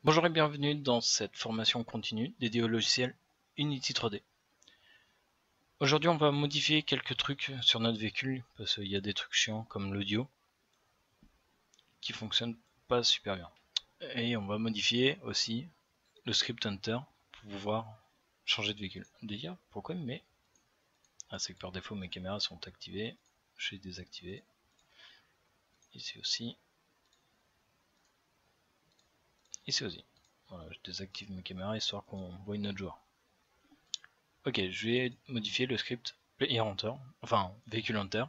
Bonjour et bienvenue dans cette formation continue dédiée au logiciel Unity 3D. Aujourd'hui on va modifier quelques trucs sur notre véhicule parce qu'il y a des trucs chiants comme l'audio qui fonctionne pas super bien. Et on va modifier aussi le script Hunter pour pouvoir changer de véhicule. D'ailleurs pourquoi mais c'est que par défaut mes caméras sont activées, je vais désactiver. Ici aussi. Ici aussi. Voilà, je désactive mes caméras histoire qu'on voit notre joueur. Ok, je vais modifier le script Player Hunter, enfin Véhicule Hunter,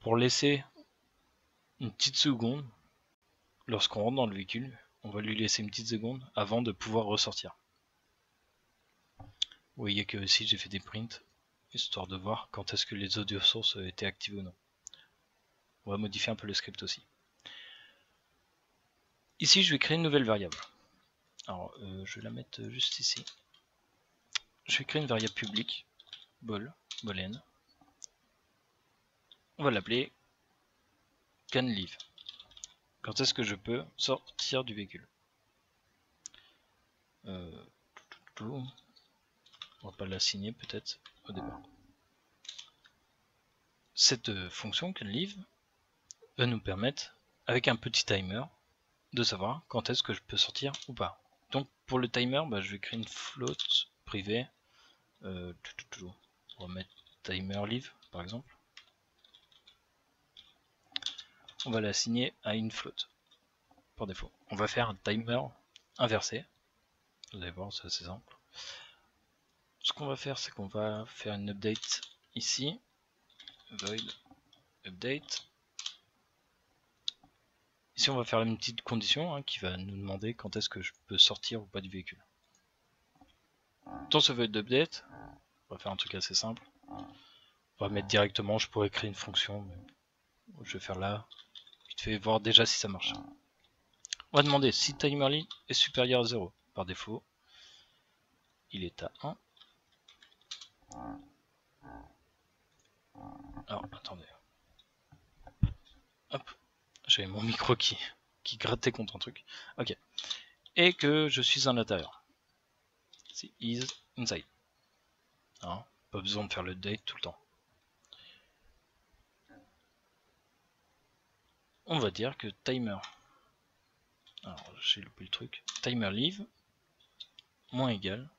pour laisser une petite seconde lorsqu'on rentre dans le véhicule. On va lui laisser une petite seconde avant de pouvoir ressortir. Vous voyez que ici j'ai fait des prints, histoire de voir quand est-ce que les audio sources étaient activées ou non. On va modifier un peu le script aussi. Ici je vais créer une nouvelle variable. Alors je vais la mettre juste ici. Je vais créer une variable publique, boolean. On va l'appeler canLeave. Quand est-ce que je peux sortir du véhicule? On va pas l'assigner peut-être au départ. Cette fonction canLeave va nous permettre, avec un petit timer, de savoir quand est-ce que je peux sortir ou pas. Donc pour le timer, je vais créer une float privée. On va mettre timer leave par exemple. On va l'assigner à une float par défaut. On va faire un timer inversé. Vous allez voir, c'est assez simple. Ce qu'on va faire, c'est qu'on va faire une update ici. Void update. Ici, on va faire une petite condition qui va nous demander quand est-ce que je peux sortir ou pas du véhicule. Dans ce void update, on va faire un truc assez simple. On va mettre directement, je pourrais créer une fonction, mais je vais faire là. Vite fait, voir déjà si ça marche. On va demander si timerly est supérieur à 0. Par défaut, il est à 1. Alors, attendez. Hop, j'avais mon micro qui grattait contre un truc. Ok. Et que je suis à l'intérieur. C'est is inside. Hein, pas besoin de faire le date tout le temps. On va dire que timer. Alors, j'ai loupé le truc. Timer leave moins égal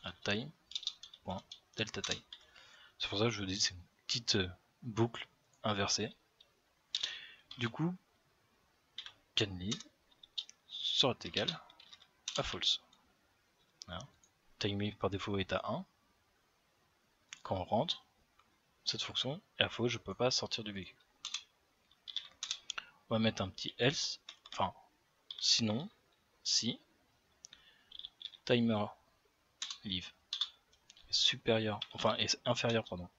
à time.delta time. C'est pour ça que je vous dis c'est une petite boucle inversée. Du coup, canLeave sera égal à false. Voilà. Time par défaut est à 1. Quand on rentre, cette fonction est à faux, je ne peux pas sortir du véhicule. On va mettre un petit else, enfin, sinon, si timer leave est supérieur, enfin est inférieur, pardon,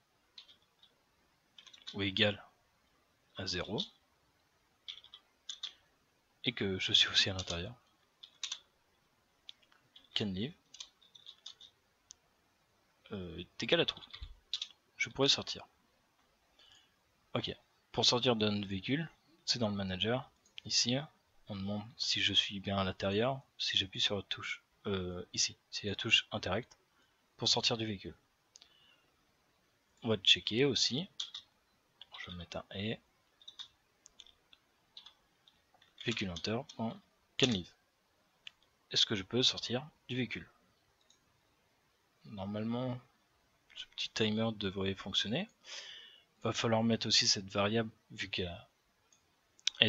ou égal à 0, et que je suis aussi à l'intérieur, canLeave est égal à true. Je pourrais sortir. Ok, pour sortir de notre véhicule, c'est dans le manager. Ici, on demande si je suis bien à l'intérieur, si j'appuie sur la touche, ici, c'est la touche interact, pour sortir du véhicule. On va checker aussi. Je vais mettre un et. Véhicule hunter.canLeave. Est-ce que je peux sortir du véhicule? Normalement, ce petit timer devrait fonctionner. Il va falloir mettre aussi cette variable, vu qu'elle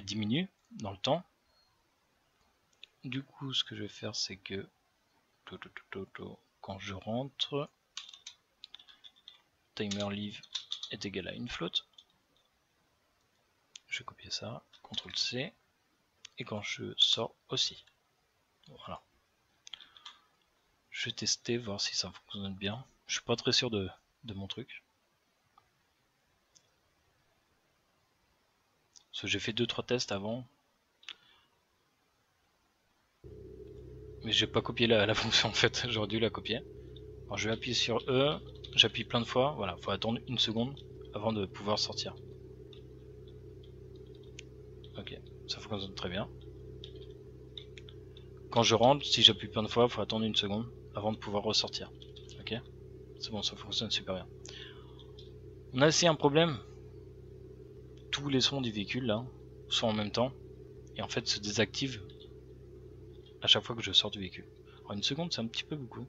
diminue dans le temps. Du coup, ce que je vais faire, c'est que quand je rentre, timer leave est égal à une float. Je vais copier ça, CTRL C, et quand je sors aussi. Voilà. Je vais tester, voir si ça fonctionne bien. Je suis pas très sûr de mon truc. Parce que j'ai fait 2-3 tests avant. Mais j'ai pas copié la fonction en fait, j'aurais dû la copier. Alors je vais appuyer sur E, j'appuie plein de fois, voilà, faut attendre une seconde avant de pouvoir sortir. Ok, ça fonctionne très bien. quand je rentre, si j'appuie plein de fois, il faut attendre une seconde avant de pouvoir ressortir. Ok, c'est bon, ça fonctionne super bien. On a aussi un problème. Tous les sons du véhicule là sont en même temps et en fait se désactivent à chaque fois que je sors du véhicule. Alors une seconde, c'est un petit peu beaucoup.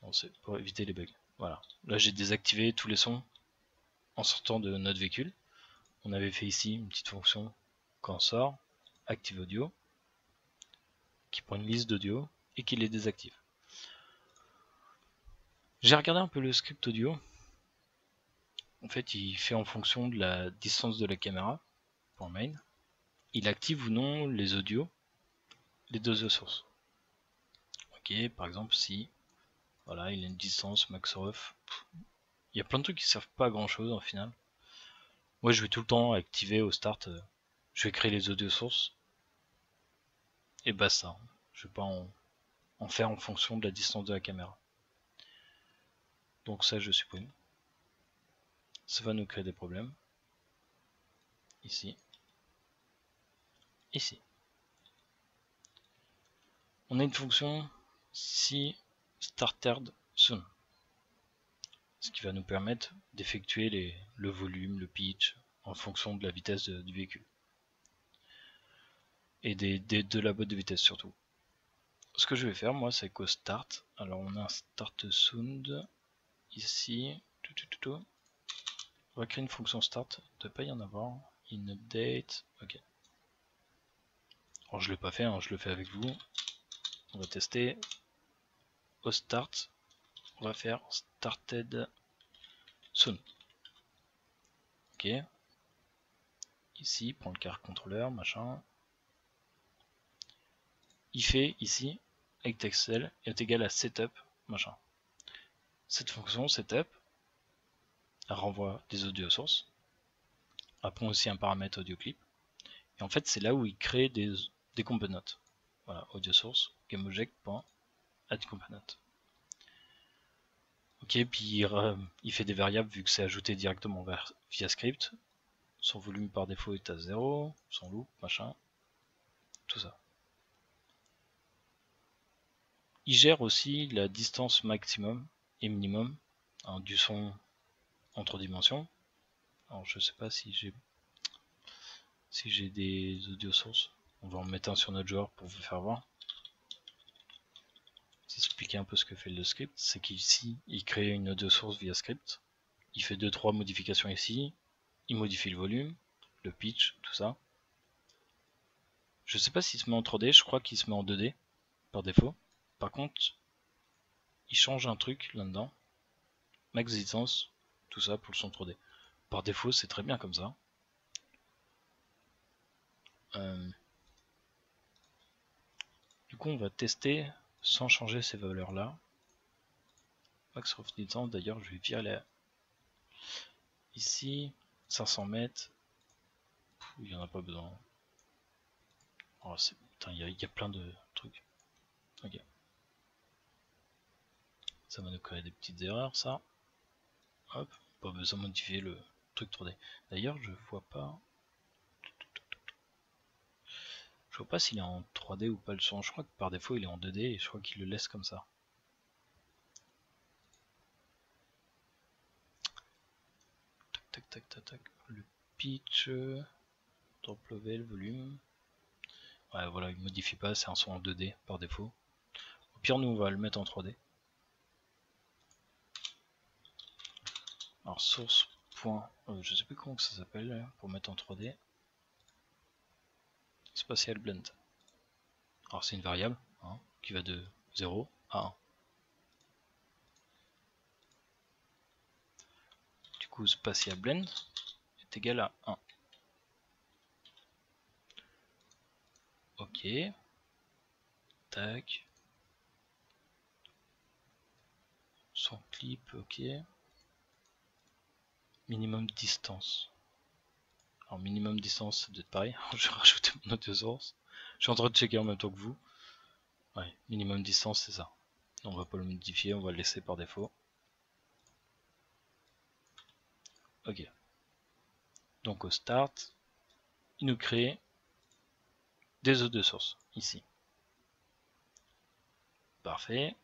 Bon, c'est pour éviter les bugs. Voilà. Là, j'ai désactivé tous les sons en sortant de notre véhicule. On avait fait ici une petite fonction quand on sort, active audio, qui prend une liste d'audio et qui les désactive. J'ai regardé un peu le script audio. En fait, il fait en fonction de la distance de la caméra pour main. Il active ou non les audios, les deux sources. Ok, par exemple, si voilà, il a une distance max ref. Il y a plein de trucs qui servent pas à grand chose en final. Moi, je vais tout le temps activer au start. Je vais créer les audio sources. Et basta. Je vais pas en faire en fonction de la distance de la caméra. Donc ça, je supprime. Ça va nous créer des problèmes. Ici. Ici. On a une fonction si started soon. Ce qui va nous permettre d'effectuer le volume, le pitch, en fonction de la vitesse du véhicule. Et de la boîte de vitesse surtout. Ce que je vais faire, moi, c'est qu'au start, alors on a un start sound ici. On va créer une fonction start. Il ne doit pas y en avoir. In update. Ok. Alors je ne l'ai pas fait, hein, je le fais avec vous. On va tester. Au start, on va faire started soon. Ok. Ici, prend le car controller, machin. Il fait ici, avec textcell, est égal à setup, machin. Cette fonction setup, elle renvoie des audio sources. Elle prend aussi un paramètre audio clip. Et en fait, c'est là où il crée des components. Voilà, audio source, gameobject.addComponent. Ok, puis il fait des variables vu que c'est ajouté directement via script. Son volume par défaut est à 0, son loop, machin, tout ça. Il gère aussi la distance maximum et minimum du son entre dimensions. Alors je sais pas si j'ai des audio sources. On va en mettre un sur notre joueur pour vous faire voir. Expliquer un peu ce que fait le script, c'est qu'ici il crée une audio source via script. Il fait 2-3 modifications ici. Il modifie le volume, le pitch, tout ça. Je sais pas s'il se met en 3D, je crois qu'il se met en 2D par défaut. Par contre, il change un truc là-dedans. Max distance, tout ça pour le son 3D. Par défaut, c'est très bien comme ça. Du coup, on va tester sans changer ces valeurs-là. Max ref distance, d'ailleurs, je vais virer la... Ici, 500 mètres. Il n'y en a pas besoin. Oh, putain, il y a plein de trucs. Ok. Ça va nous créer des petites erreurs, ça. Hop, pas besoin de modifier le truc 3D. D'ailleurs, je vois pas s'il est en 3D ou pas le son. Je crois que par défaut il est en 2D et je crois qu'il le laisse comme ça. Tac tac tac tac. Le pitch, drop level, volume. Ouais, voilà, il modifie pas, c'est un son en 2D par défaut. Au pire, nous on va le mettre en 3D. Alors source point, je sais plus comment que ça s'appelle pour mettre en 3D. Spatial blend. Alors c'est une variable hein, qui va de 0 à 1. Du coup spatial blend est égal à 1. Ok. Tac. Son clip, ok. Minimum distance. Alors minimum distance, ça doit être pareil. Je vais rajouter mon audio source. Je suis en train de checker en même temps que vous. Ouais, minimum distance, c'est ça. On va pas le modifier, on va le laisser par défaut. Ok. Donc au start, il nous crée des audio sources, ici. Parfait.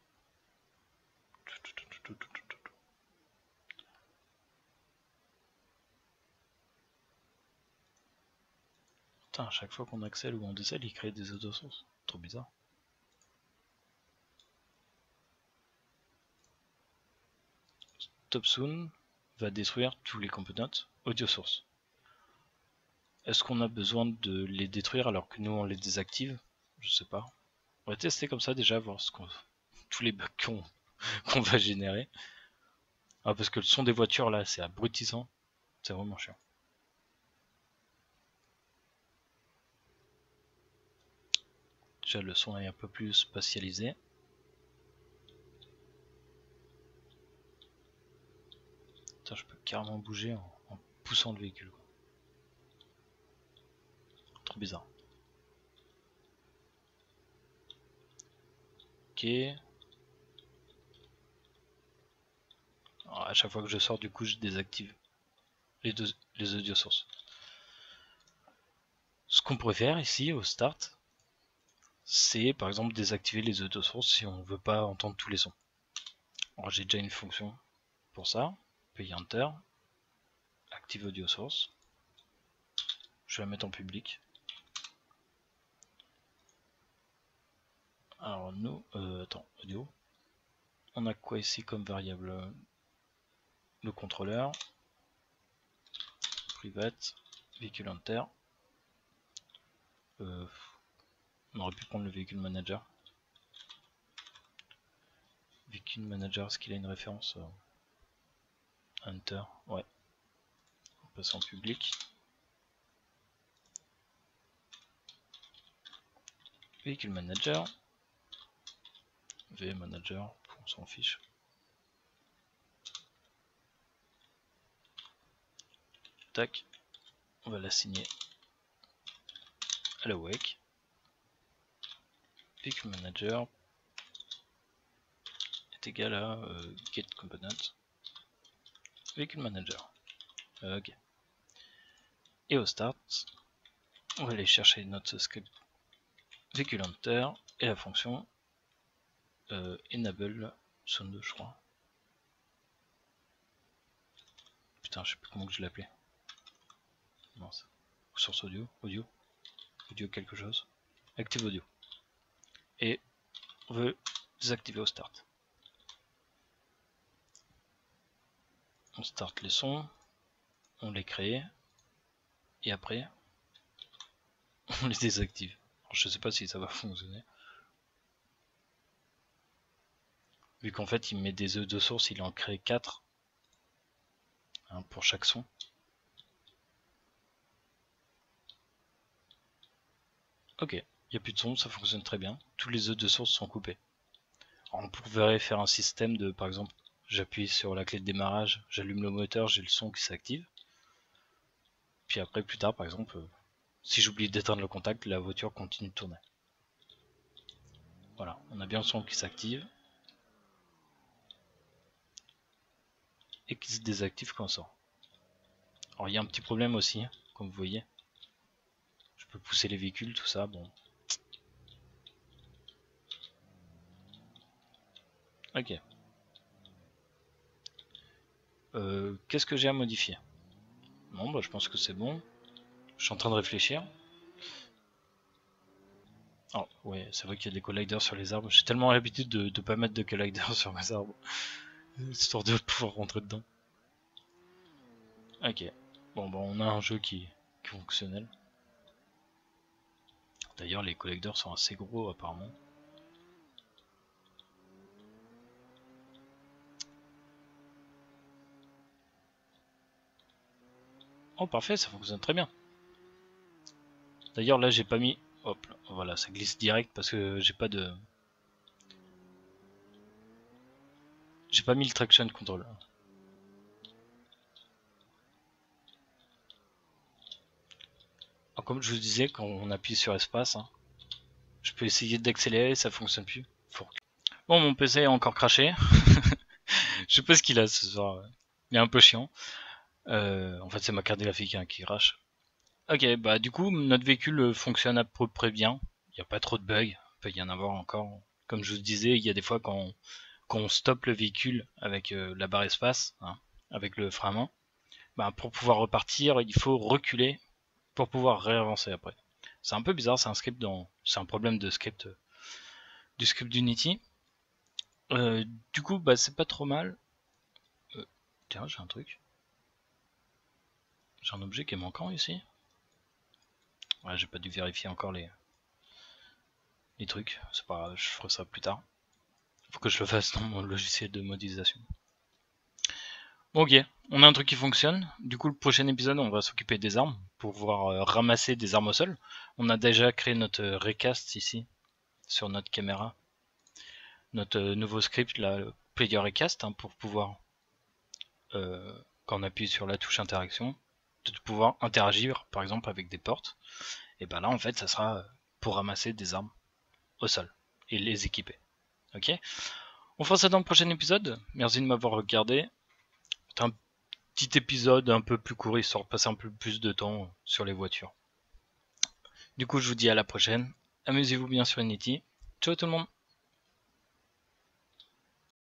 Putain, à chaque fois qu'on accèle ou on décèle, il crée des audio-sources. Trop bizarre. Stop soon va détruire tous les components audio source. Est-ce qu'on a besoin de les détruire alors que nous on les désactive? Je sais pas. On va tester comme ça déjà, voir tous les bugs qu'on va générer. Ah, parce que le son des voitures là, c'est abrutissant. C'est vraiment chiant. Déjà le son est un peu plus spatialisé. Putain, je peux carrément bouger en poussant le véhicule. Trop bizarre. Ok. Alors, à chaque fois que je sors, du coup, je désactive les audio sources. Ce qu'on pourrait faire ici au start, c'est par exemple désactiver les audio sources si on veut pas entendre tous les sons. Alors j'ai déjà une fonction pour ça. Payer Enter. Active audio source. Je vais la mettre en public. Alors nous, attends, audio. On a quoi ici comme variable? Le contrôleur. Private. Véhicule Enter. On aurait pu prendre le véhicule manager. Véhicule manager, est-ce qu'il a une référence? Enter, ouais. On passe en public. Véhicule manager. V manager, on s'en fiche. Tac. On va l'assigner à la wake. Véhicule manager est égal à get component. Véhicule manager. Ok. Et au start, on va aller chercher notre script véhicule enter et la fonction enable sound, je crois. Putain, je sais plus comment que je l'appelais. Non, source audio, audio quelque chose. Active audio. Et on veut désactiver au start. On start les sons, on les crée, et après, on les désactive. Alors, je sais pas si ça va fonctionner. Vu qu'en fait, il met des œufs de source, il en crée 4 hein, pour chaque son. Ok, il n'y a plus de son, ça fonctionne très bien. Tous les œufs de source sont coupés. Alors, on pourrait faire un système de, par exemple, j'appuie sur la clé de démarrage, j'allume le moteur, j'ai le son qui s'active. Puis après, plus tard, par exemple, si j'oublie d'éteindre le contact, la voiture continue de tourner. Voilà, on a bien le son qui s'active. Et qui se désactive quand on sort. Alors il y a un petit problème aussi, comme vous voyez. Je peux pousser les véhicules, tout ça, bon. Ok. Qu'est-ce que j'ai à modifier? Non, bah je pense que c'est bon. Je suis en train de réfléchir. Oh, ouais, c'est vrai qu'il y a des colliders sur les arbres. J'ai tellement l'habitude de ne pas mettre de colliders sur mes arbres. Histoire de pouvoir rentrer dedans. Ok. Bon, bah on a un jeu qui est fonctionnel. D'ailleurs, les collecteurs sont assez gros apparemment. Oh, parfait, ça fonctionne très bien. D'ailleurs, là, j'ai pas mis... Hop, voilà, ça glisse direct parce que j'ai pas de... J'ai pas mis le traction control. Alors, comme je vous disais, quand on appuie sur espace, hein, je peux essayer d'accélérer, ça fonctionne plus. Bon, mon PC est encore craché. Je sais pas ce qu'il a ce soir. Il est un peu chiant. En fait, c'est ma carte graphique hein, qui crache. Ok, bah du coup, notre véhicule fonctionne à peu près bien. Il n'y a pas trop de bugs. Il peut y en avoir encore. Comme je vous disais, il y a des fois quand on stoppe le véhicule avec la barre espace, hein, avec le frein à main, bah, pour pouvoir repartir, il faut reculer pour pouvoir réavancer après. C'est un peu bizarre, c'est un problème de script, du script d'Unity. Du coup, bah, c'est pas trop mal. Tiens, j'ai un truc. J'ai un objet qui est manquant ici. Ouais, j'ai pas dû vérifier encore les trucs. C'est pas grave, je ferai ça plus tard. Faut que je le fasse dans mon logiciel de modélisation. Ok, on a un truc qui fonctionne. Du coup, le prochain épisode, on va s'occuper des armes pour pouvoir ramasser des armes au sol. On a déjà créé notre recast ici sur notre caméra. Notre nouveau script, là, Player Recast, hein, pour pouvoir, quand on appuie sur la touche interaction, de pouvoir interagir par exemple avec des portes. Et ben là, en fait, ça sera pour ramasser des armes au sol et les équiper. Ok, on fera ça dans le prochain épisode. Merci de m'avoir regardé. C'est un petit épisode un peu plus court, histoire de passer un peu plus de temps sur les voitures. Du coup, je vous dis à la prochaine. Amusez-vous bien sur Unity. Ciao tout le monde.